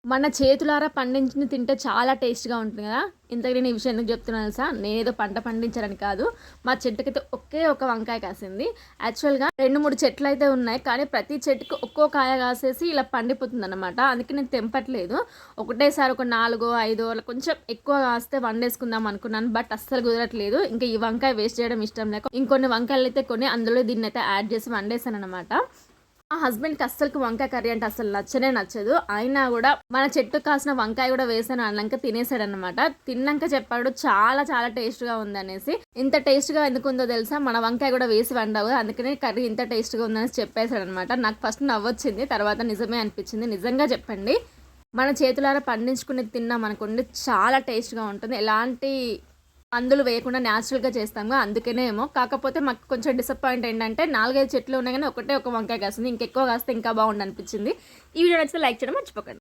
మన చేతులారా పండించింది తింటే చాలా టేస్ట్‌గా ఉంటుంది గదా! ఇంతకి నేను ఈ విషయం ఎందుకు చెప్తున్నానో తెలుసా? నేనేదో పంట పండించానని కాదు. మా చెట్టుకైతే ఒకే ఒక వంకాయ కాసింది. యాక్చువల్‌గా 2, 3 చెట్లయితే ఉన్నాయి. కానీ ప్రతి చెట్టుకి ఒక్కో కాయ కాసేసి ఇలా పండిపోతుందనమాట. అందుకే నేను తెంపట్లేదు. ఒకటేసారి ఒక 4, 5 అలా కొంచెం ఎక్కువ కాస్తే వండేసుకుందాం అనుకున్నాను. బట్ అస్సలు కుదరట్లేదు. ఇంకా ఈ వంకాయ వేస్ట్ చేయడం ఇష్టం లేక ఇంకొన్ని వంకాయలైతే కొని అందులో దీన్నైతే యాడ్ చేసి వండేసాననమాట. మా హస్బెండ్‌కి అస్సలకి వంకాయ కర్రీ అంటే అసలు నచ్చనే నచ్చదు. అయినా గూడా మన చెట్టుకు కాసిన వంకాయ గూడా వేసాను అన్నాక తినేసాడనమాట. తిన్నాక చెప్పాడు చాలా చాలా టేస్ట్‌గా ఉందనేసి. ఇంత టేస్ట్‌గా ఎందుకుందో తెలుసా? మన వంకాయ గూడా వేసి వండావు కదా! అందుకనే కర్రీ ఇంత టేస్ట్‌గా ఉందనేసి చెప్పేసాడనమాట. నాకు ఫస్ట్ నవ్వొచ్చింది. తర్వాత నిజమే అనిపించింది. నిజంగా చెప్పండి. మన చేతులారా పండించుకునేది తిన్నామనుకోండి చాలా టేస్ట్‌గా ఉంటుంది. ఎలాంటి మందులు వేయకుండా న్యాచురల్‌గా చేస్తాంగా అందుకనేమో. కాకపోతే మాకు కొంచెం డిసప్పాయింట్ ఏంటంటే 4, 5 చెట్లు ఉన్నాయి గానీ ఒకటే ఒక వంకాయ కాసింది. ఇంకెక్కువ కాస్తే ఇంకా బాగుండనిపించింది. ఈ వీడియో నచ్చితే లైక్ చేయడం మర్చిపోకండి.